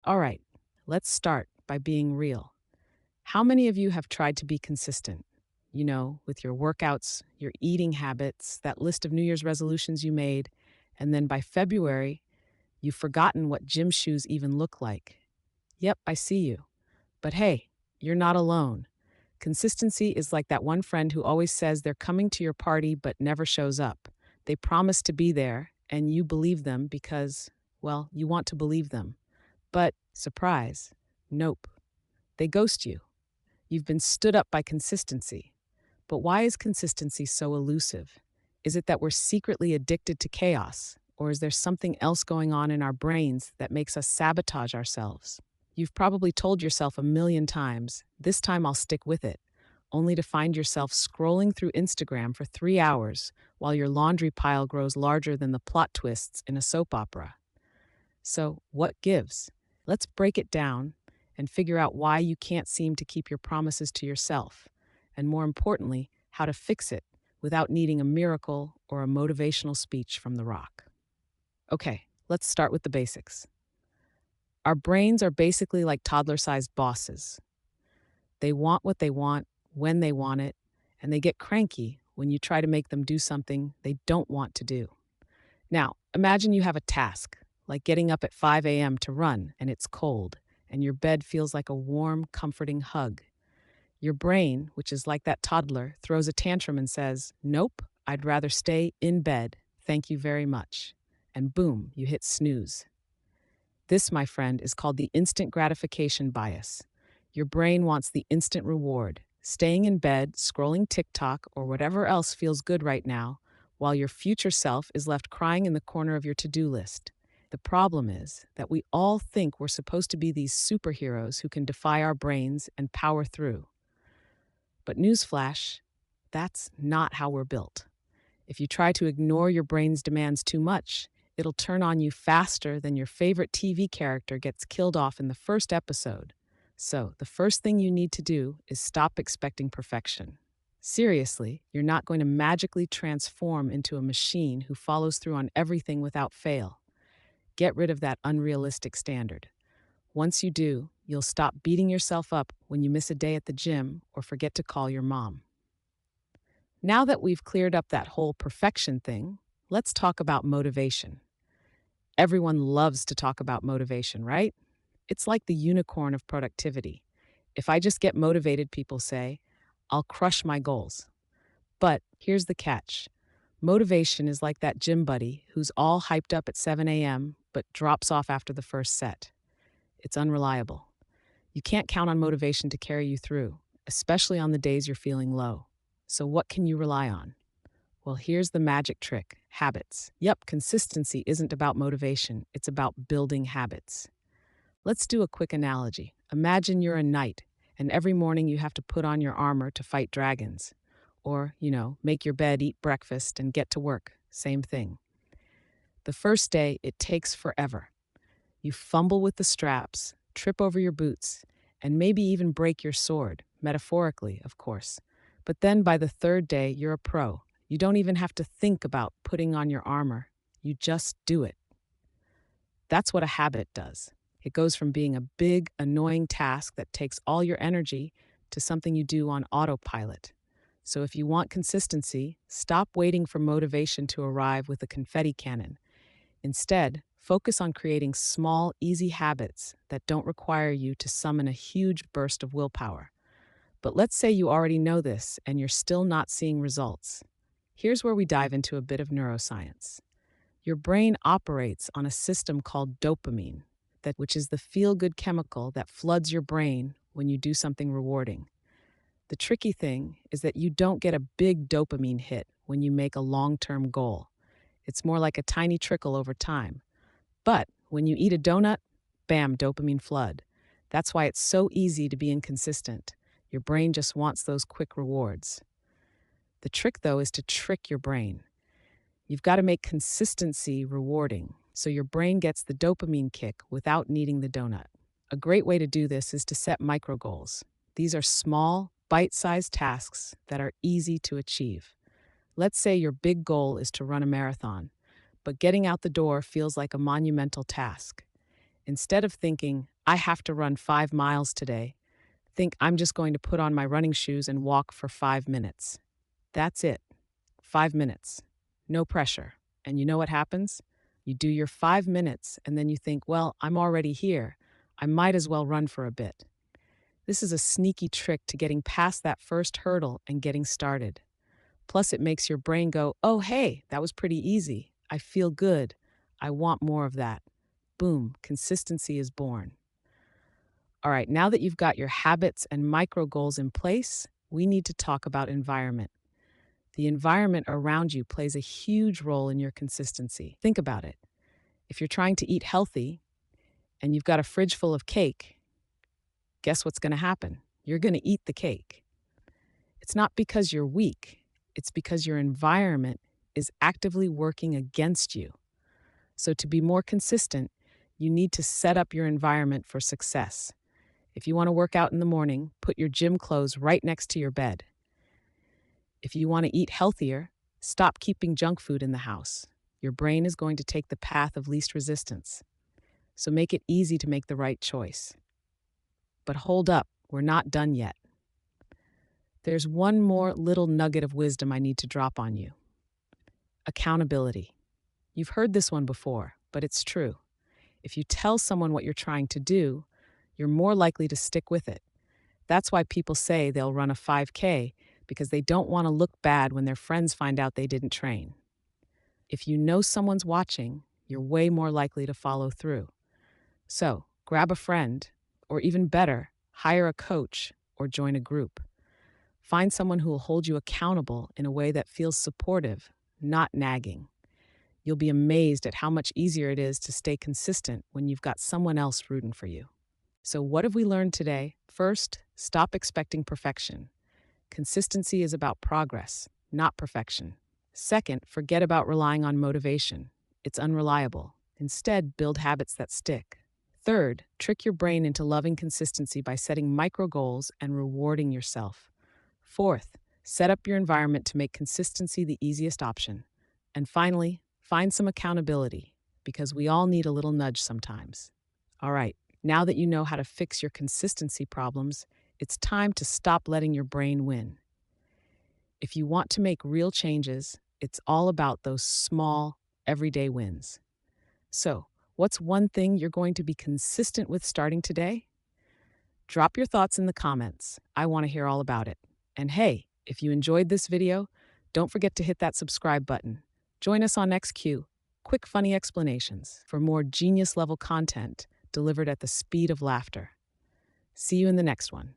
All right, let's start by being real. How many of you have tried to be consistent? You know, with your workouts, your eating habits, that list of New Year's resolutions you made, and then by February, you've forgotten what gym shoes even look like. Yep, I see you. But hey, you're not alone. Consistency is like that one friend who always says they're coming to your party but never shows up. They promise to be there, and you believe them because, well, you want to believe them. But, surprise, nope, they ghost you. You've been stood up by consistency. But why is consistency so elusive? Is it that we're secretly addicted to chaos? Or is there something else going on in our brains that makes us sabotage ourselves? You've probably told yourself a million times, this time I'll stick with it, only to find yourself scrolling through Instagram for 3 hours while your laundry pile grows larger than the plot twists in a soap opera. So, what gives? Let's break it down and figure out why you can't seem to keep your promises to yourself, and more importantly, how to fix it without needing a miracle or a motivational speech from The Rock. Okay, let's start with the basics. Our brains are basically like toddler sized bosses. They want what they want, when they want it, and they get cranky when you try to make them do something they don't want to do. Now, imagine you have a task, like getting up at 5 a.m. to run, and it's cold, and your bed feels like a warm, comforting hug. Your brain, which is like that toddler, throws a tantrum and says, "Nope, I'd rather stay in bed. Thank you very much." And boom, you hit snooze. This, my friend, is called the instant gratification bias. Your brain wants the instant reward, staying in bed, scrolling TikTok, or whatever else feels good right now, while your future self is left crying in the corner of your to-do list. The problem is that we all think we're supposed to be these superheroes who can defy our brains and power through. But newsflash, that's not how we're built. If you try to ignore your brain's demands too much, it'll turn on you faster than your favorite TV character gets killed off in the first episode. So, the first thing you need to do is stop expecting perfection. Seriously, you're not going to magically transform into a machine who follows through on everything without fail. Get rid of that unrealistic standard. Once you do, you'll stop beating yourself up when you miss a day at the gym or forget to call your mom. Now that we've cleared up that whole perfection thing, let's talk about motivation. Everyone loves to talk about motivation, right? It's like the unicorn of productivity. If I just get motivated, people say, I'll crush my goals. But here's the catch. Motivation is like that gym buddy who's all hyped up at 7 a.m. but drops off after the first set. It's unreliable. You can't count on motivation to carry you through, especially on the days you're feeling low. So what can you rely on? Well, here's the magic trick: habits. Yep, consistency isn't about motivation, it's about building habits. Let's do a quick analogy. Imagine you're a knight, and every morning you have to put on your armor to fight dragons. Or, make your bed, eat breakfast, and get to work. Same thing. The first day, it takes forever. You fumble with the straps, trip over your boots, and maybe even break your sword, metaphorically, of course. But then by the third day, you're a pro. You don't even have to think about putting on your armor. You just do it. That's what a habit does. It goes from being a big, annoying task that takes all your energy to something you do on autopilot. So if you want consistency, stop waiting for motivation to arrive with a confetti cannon. Instead, focus on creating small, easy habits that don't require you to summon a huge burst of willpower. But let's say you already know this and you're still not seeing results. Here's where we dive into a bit of neuroscience. Your brain operates on a system called dopamine, which is the feel-good chemical that floods your brain when you do something rewarding. The tricky thing is that you don't get a big dopamine hit when you make a long-term goal. It's more like a tiny trickle over time. But when you eat a donut, bam, dopamine flood. That's why it's so easy to be inconsistent. Your brain just wants those quick rewards. The trick, though, is to trick your brain. You've got to make consistency rewarding, so your brain gets the dopamine kick without needing the donut. A great way to do this is to set micro goals. These are small, bite-sized tasks that are easy to achieve. Let's say your big goal is to run a marathon, but getting out the door feels like a monumental task. Instead of thinking, I have to run 5 miles today. Think I'm just going to put on my running shoes and walk for 5 minutes. That's it. 5 minutes. No pressure. And you know what happens? You do your 5 minutes and then you think, well, I'm already here. I might as well run for a bit. This is a sneaky trick to getting past that first hurdle and getting started. Plus, it makes your brain go, oh, hey, that was pretty easy. I feel good. I want more of that. Boom, consistency is born. All right, now that you've got your habits and micro goals in place, we need to talk about environment. The environment around you plays a huge role in your consistency. Think about it. If you're trying to eat healthy and you've got a fridge full of cake, guess what's going to happen? You're going to eat the cake. It's not because you're weak, it's because your environment is actively working against you. So, to be more consistent, you need to set up your environment for success. If you want to work out in the morning, put your gym clothes right next to your bed. If you want to eat healthier, stop keeping junk food in the house. Your brain is going to take the path of least resistance. So make it easy to make the right choice. But hold up, we're not done yet. There's one more little nugget of wisdom I need to drop on you. Accountability. You've heard this one before, but it's true. If you tell someone what you're trying to do, you're more likely to stick with it. That's why people say they'll run a 5K, because they don't want to look bad when their friends find out they didn't train. If you know someone's watching, you're way more likely to follow through. So, grab a friend, or even better, hire a coach or join a group. Find someone who will hold you accountable in a way that feels supportive, not nagging. You'll be amazed at how much easier it is to stay consistent when you've got someone else rooting for you. So, what have we learned today? First, stop expecting perfection. Consistency is about progress, not perfection. Second, forget about relying on motivation. It's unreliable. Instead, build habits that stick. Third, trick your brain into loving consistency by setting micro goals and rewarding yourself. Fourth, set up your environment to make consistency the easiest option. And finally, find some accountability, because we all need a little nudge sometimes. All right, now that you know how to fix your consistency problems, it's time to stop letting your brain win. If you want to make real changes, it's all about those small, everyday wins. So, what's one thing you're going to be consistent with starting today? Drop your thoughts in the comments. I want to hear all about it. And hey, if you enjoyed this video, don't forget to hit that subscribe button. Join us on XQ, quick funny explanations, for more genius level content delivered at the speed of laughter. See you in the next one.